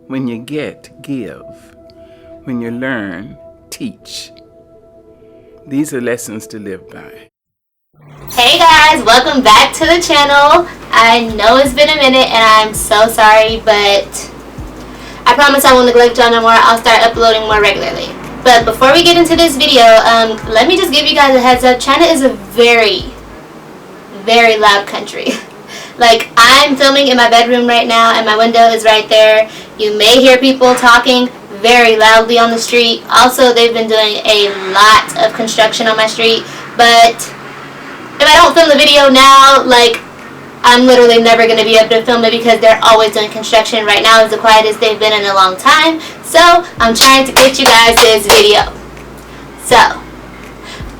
When you get, give. When you learn, teach. These are lessons to live by. Hey guys, welcome back to the channel. I know it's been a minute and I'm so sorry, but I promise I won't neglect y'all no more. I'll start uploading more regularly. But before we get into this video, let me just give you guys a heads up. China is a very, very loud country. Like, I'm filming in my bedroom right now and my window is right there. You may hear people talking very loudly on the street. Also, they've been doing a lot of construction on my street, but if I don't film the video now, like, I'm literally never going to be able to film it because they're always doing construction. Right now is the quietest they've been in a long time, so I'm trying to get you guys this video. So,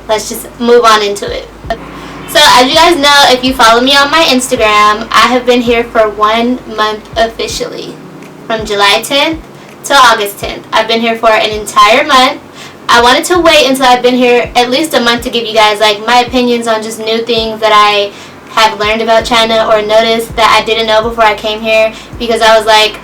let's just move on into it. So, as you guys know, if you follow me on my Instagram, I have been here for 1 month officially. From July 10th to August 10th. I've been here for an entire month. I wanted to wait until I've been here at least a month to give you guys like my opinions on just new things that I have learned about China or noticed that I didn't know before I came here, because I was like,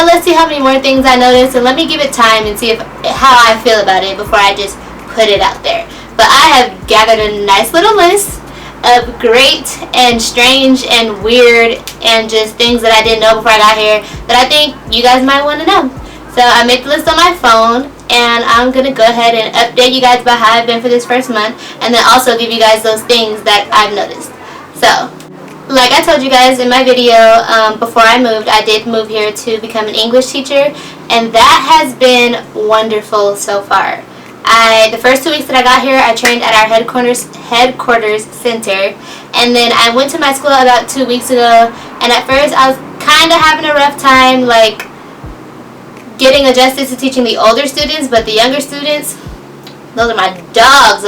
let's see how many more things I noticed and let me give it time and see how I feel about it before I just put it out there. But I have gathered a nice little list of great and strange and weird and just things that I didn't know before I got here that I think you guys might want to know. So I made the list on my phone and I'm going to go ahead and update you guys about how I've been for this first month, and then also give you guys those things that I've noticed. So, like I told you guys in my video before I moved, I did move here to become an English teacher, and that has been wonderful so far. The first 2 weeks that I got here, I trained at our headquarters center, and then I went to my school about 2 weeks ago, and at first I was kind of having a rough time, like, getting adjusted to teaching the older students, but the younger students, those are my dogs,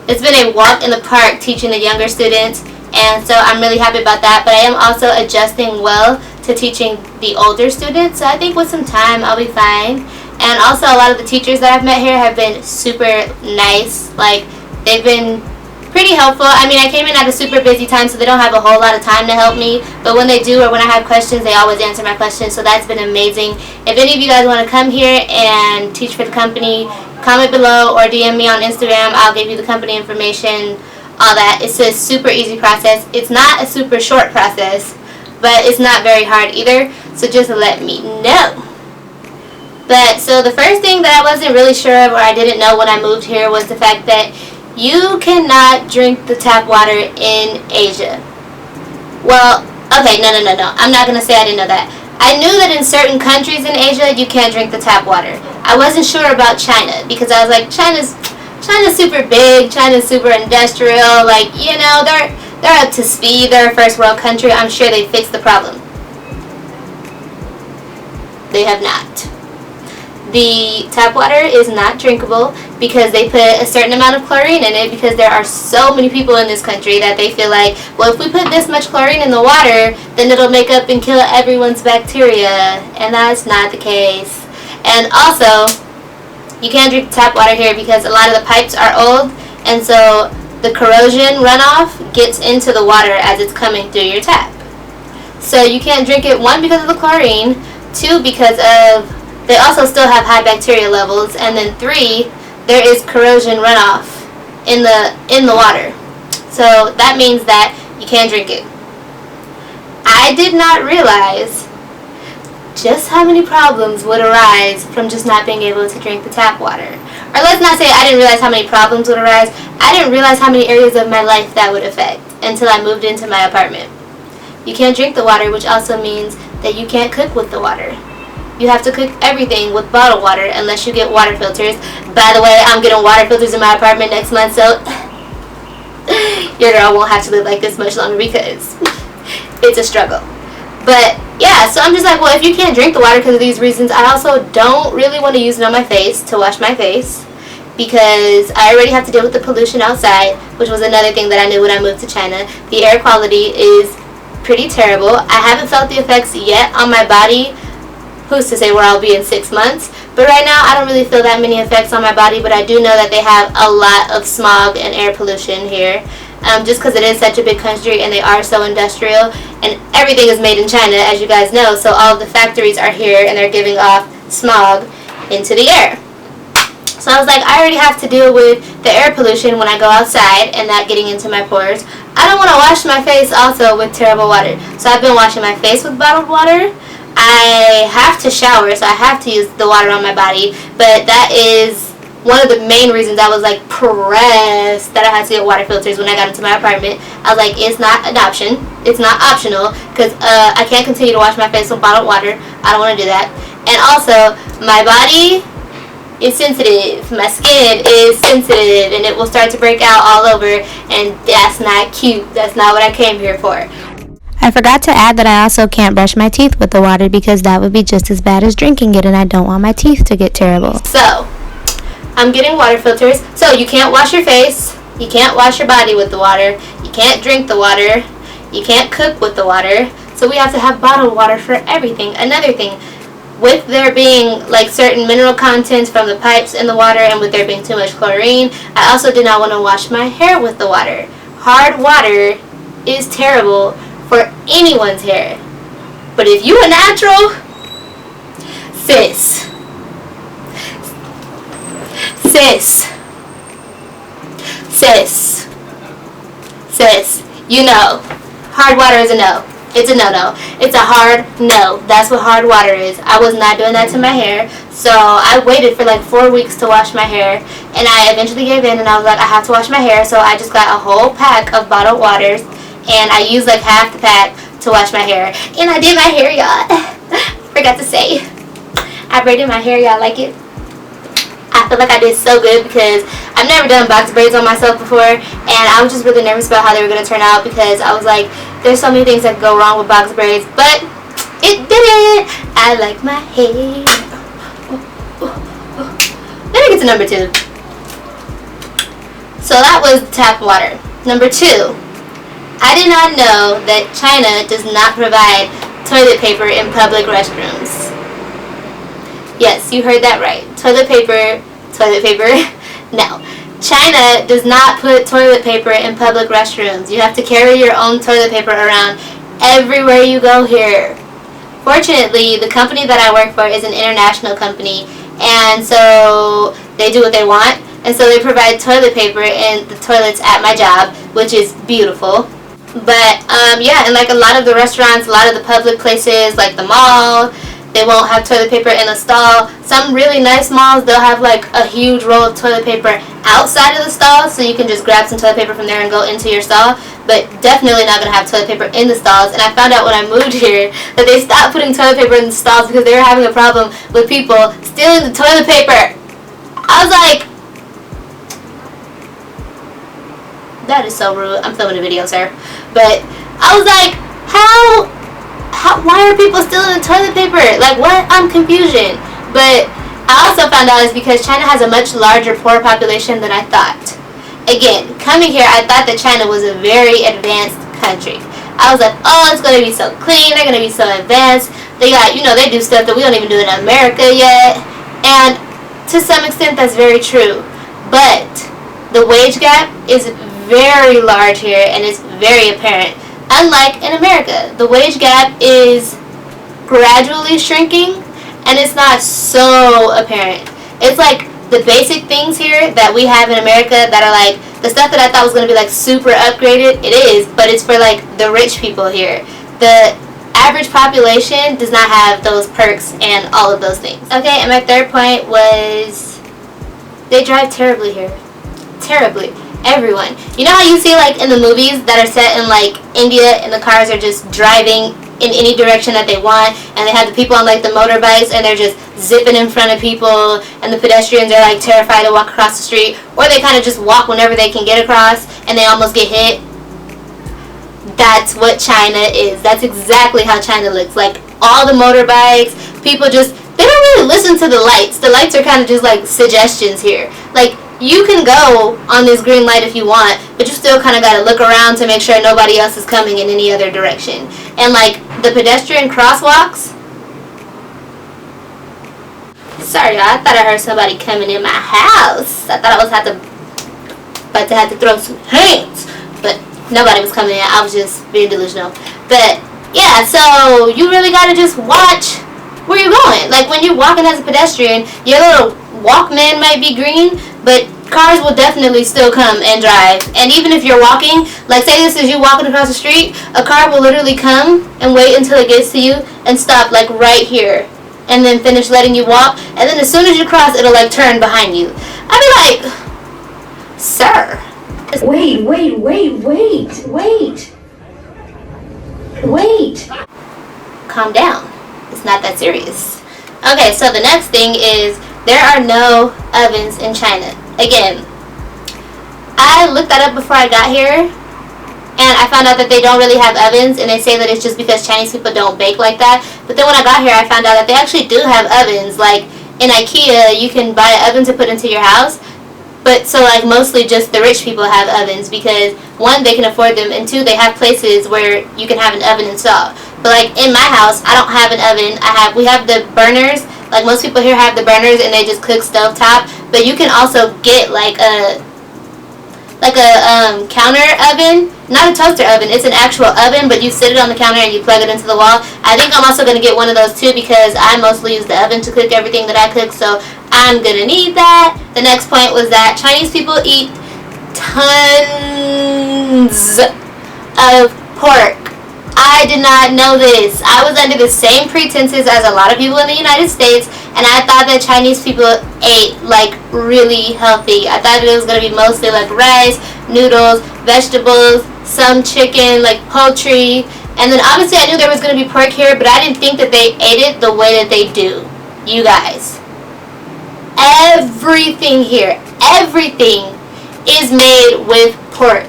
It's been a walk in the park teaching the younger students, and so I'm really happy about that, but I am also adjusting well to teaching the older students, so I think with some time I'll be fine. And also, a lot of the teachers that I've met here have been super nice. Like, they've been pretty helpful. I mean, I came in at a super busy time, so they don't have a whole lot of time to help me. But when they do, or when I have questions, they always answer my questions. So that's been amazing. If any of you guys want to come here and teach for the company, comment below or DM me on Instagram. I'll give you the company information, all that. It's a super easy process. It's not a super short process, but it's not very hard either. So just let me know. But, so the first thing that I wasn't really sure of, or I didn't know when I moved here, was the fact that you cannot drink the tap water in Asia. Well, okay, no. I'm not going to say I didn't know that. I knew that in certain countries in Asia, you can't drink the tap water. I wasn't sure about China, because I was like, China's super big, China's super industrial, like, you know, they're up to speed, they're a first world country, I'm sure they fixed the problem. They have not. The tap water is not drinkable because they put a certain amount of chlorine in it, because there are so many people in this country that they feel like, well, if we put this much chlorine in the water, then it'll make up and kill everyone's bacteria, and that's not the case. And also, you can't drink tap water here because a lot of the pipes are old, and so the corrosion runoff gets into the water as it's coming through your tap. So you can't drink it, 1, because of the chlorine, 2, because of they also still have high bacteria levels, and then 3, there is corrosion runoff in the water. So that means that you can't drink it. I did not realize just how many problems would arise from just not being able to drink the tap water. Or let's not say I didn't realize how many problems would arise. I didn't realize how many areas of my life that would affect until I moved into my apartment. You can't drink the water, which also means that you can't cook with the water. You have to cook everything with bottled water unless you get water filters. By the way, I'm getting water filters in my apartment next month, so your girl won't have to live like this much longer because it's a struggle. But yeah, so I'm just like, well, if you can't drink the water because of these reasons, I also don't really want to use it on my face to wash my face, because I already have to deal with the pollution outside, which was another thing that I knew when I moved to China. The air quality is pretty terrible. I haven't felt the effects yet on my body. Who's to say where I'll be in 6 months? But right now, I don't really feel that many effects on my body, but I do know that they have a lot of smog and air pollution here. just because it is such a big country and they are so industrial, and everything is made in China, as you guys know, so all of the factories are here and they're giving off smog into the air. So I was like, I already have to deal with the air pollution when I go outside and that getting into my pores. I don't want to wash my face also with terrible water. So I've been washing my face with bottled water. I have to shower, so I have to use the water on my body, but that is one of the main reasons I was like pressed that I had to get water filters when I got into my apartment. I was like, it's not an option. It's not optional, because I can't continue to wash my face with bottled water. I don't want to do that. And also, my body is sensitive. My skin is sensitive, and it will start to break out all over, and that's not cute. That's not what I came here for. I forgot to add that I also can't brush my teeth with the water, because that would be just as bad as drinking it, and I don't want my teeth to get terrible. So I'm getting water filters. So you can't wash your face, you can't wash your body with the water, you can't drink the water, you can't cook with the water, so we have to have bottled water for everything. Another thing, with there being like certain mineral contents from the pipes in the water, and with there being too much chlorine, I also did not want to wash my hair with the water. Hard water is terrible for anyone's hair, but if you a natural, sis, you know, hard water is a no. It's a no-no. It's a hard no. That's what hard water is. I was not doing that to my hair, so I waited for like 4 weeks to wash my hair, and I eventually gave in, and I was like, I have to wash my hair, so I just got a whole pack of bottled waters, and I used like half the pack to wash my hair, and I did my hair, y'all. Forgot to say, I braided my hair, y'all. Like it? I feel like I did so good, because I've never done box braids on myself before, and I was just really nervous about how they were going to turn out, because I was like, there's so many things that go wrong with box braids, but it didn't. I like my hair. Let me get to number 2. So that was tap water. Number 2, I did not know that China does not provide toilet paper in public restrooms. Yes, you heard that right. Toilet paper. No. China does not put toilet paper in public restrooms. You have to carry your own toilet paper around everywhere you go here. Fortunately, the company that I work for is an international company, and so they do what they want, and so they provide toilet paper in the toilets at my job, which is beautiful. But yeah, and like a lot of the restaurants, a lot of the public places, like the mall, they won't have toilet paper in a stall. Some really nice malls, they'll have like a huge roll of toilet paper outside of the stall, so you can just grab some toilet paper from there and go into your stall, but definitely not going to have toilet paper in the stalls. And I found out when I moved here that they stopped putting toilet paper in the stalls because they were having a problem with people stealing the toilet paper. I was like, that is so rude. I'm filming a video, sir. But I was like, why are people stealing the toilet paper? Like, what? I'm confusion. But I also found out it's because China has a much larger poor population than I thought. Again, coming here, I thought that China was a very advanced country. I was like, oh, it's going to be so clean. They're going to be so advanced. They got, they do stuff that we don't even do in America yet. And to some extent, that's very true. But the wage gap is very large here, and it's very apparent. Unlike in America, the wage gap is gradually shrinking, and it's not so apparent. It's like the basic things here that we have in America that are like the stuff that I thought was going to be like super upgraded. It is, but it's for like the rich people here. The average population does not have those perks and all of those things. Okay, and my third point was they drive terribly here. Terribly. Everyone. You know how you see like in the movies that are set in like India, and the cars are just driving in any direction that they want, and they have the people on like the motorbikes, and they're just zipping in front of people, and the pedestrians are like terrified to walk across the street, or they kind of just walk whenever they can get across, and they almost get hit. That's what China is. That's exactly how China looks. Like all the motorbikes, people just, they don't really listen to the lights. The lights are kind of just like suggestions here. Like, you can go on this green light if you want, but you still kind of got to look around to make sure nobody else is coming in any other direction. And like the pedestrian crosswalks, sorry, y'all, I thought I heard somebody coming in my house. I thought I was about to have to throw some hands, but Nobody was coming in. I was just being delusional. But yeah, so you really gotta just watch where you're going. Like when you're walking as a pedestrian, your little Walkman might be green, but cars will definitely still come and drive. And even if you're walking, like say this is you walking across the street, a car will literally come and wait until it gets to you and stop like right here, and then finish letting you walk. And then as soon as you cross, it'll like turn behind you. I'd be like, sir. Wait. Calm down. It's not that serious. Okay, so the next thing is there are no ovens in China. Again, I looked that up before I got here, and I found out that they don't really have ovens, and they say that it's just because Chinese people don't bake like that. But then when I got here, I found out that they actually do have ovens. Like in IKEA, you can buy an oven to put into your house. But so like mostly just the rich people have ovens because one, they can afford them, and two, they have places where you can have an oven installed. But like in my house, I don't have an oven. We have the burners. Like most people here have the burners and they just cook stovetop. But you can also get like a counter oven, not a toaster oven. It's an actual oven, but you sit it on the counter and you plug it into the wall. I think I'm also gonna get one of those too because I mostly use the oven to cook everything that I cook. So I'm gonna need that. The next point was that Chinese people eat tons of pork. I did not know this. I was under the same pretenses as a lot of people in the United States, and I thought that Chinese people ate like really healthy. I thought it was gonna be mostly like rice, noodles, vegetables, some chicken, like poultry, and then obviously I knew there was gonna be pork here, but I didn't think that they ate it the way that they do. You guys, everything here, everything is made with pork,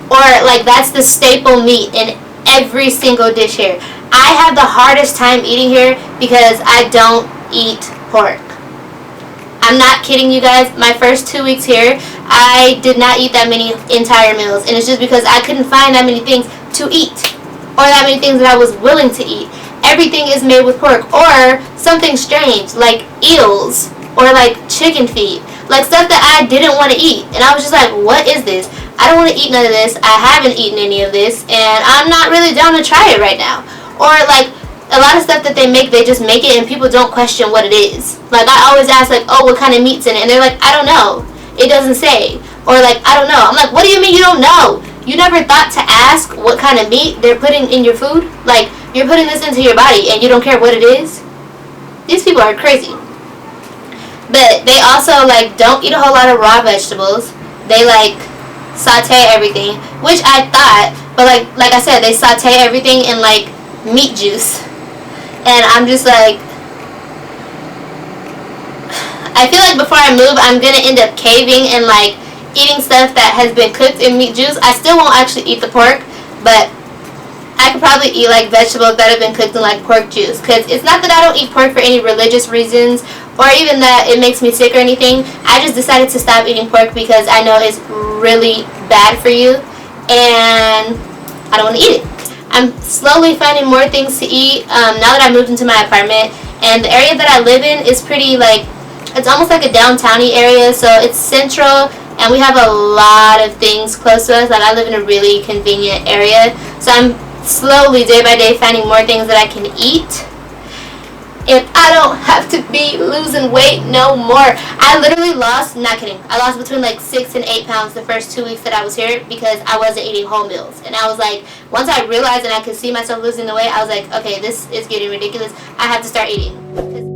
or like that's the staple meat in every single dish here. I have the hardest time eating here because I don't eat pork. I'm not kidding you guys. My first 2 weeks here, I did not eat that many entire meals, and it's just because I couldn't find that many things to eat or that many things that I was willing to eat. Everything is made with pork or something strange like eels or like chicken feet, like stuff that I didn't want to eat, and I was just like, what is this? I don't want to eat none of this. I haven't eaten any of this, and I'm not really down to try it right now. Or like a lot of stuff that they make, they just make it and people don't question what it is. Like I always ask like, oh, what kind of meat's in it? And they're like, I don't know. It doesn't say. Or like, I don't know. I'm like, what do you mean you don't know? You never thought to ask what kind of meat they're putting in your food? Like you're putting this into your body and you don't care what it is? These people are crazy. But they also like don't eat a whole lot of raw vegetables. They like saute everything, which I thought, but like I said, they saute everything in like meat juice, and I'm just like, I feel like before I move I'm gonna end up caving and like eating stuff that has been cooked in meat juice. I still won't actually eat the pork, but I could probably eat like vegetables that have been cooked in like pork juice, because it's not that I don't eat pork for any religious reasons or even that it makes me sick or anything. I just decided to stop eating pork because I know it's really bad for you and I don't want to eat it. I'm slowly finding more things to eat now that I moved into my apartment, and the area that I live in is pretty like, it's almost like a downtowny area, so it's central and we have a lot of things close to us. Like I live in a really convenient area, so I'm slowly day by day finding more things that I can eat. And I don't have to be losing weight no more. I literally lost, not kidding, I lost between like 6 and 8 pounds the first 2 weeks that I was here because I wasn't eating whole meals. And I was like, once I realized and I could see myself losing the weight, I was like, okay, this is getting ridiculous. I have to start eating.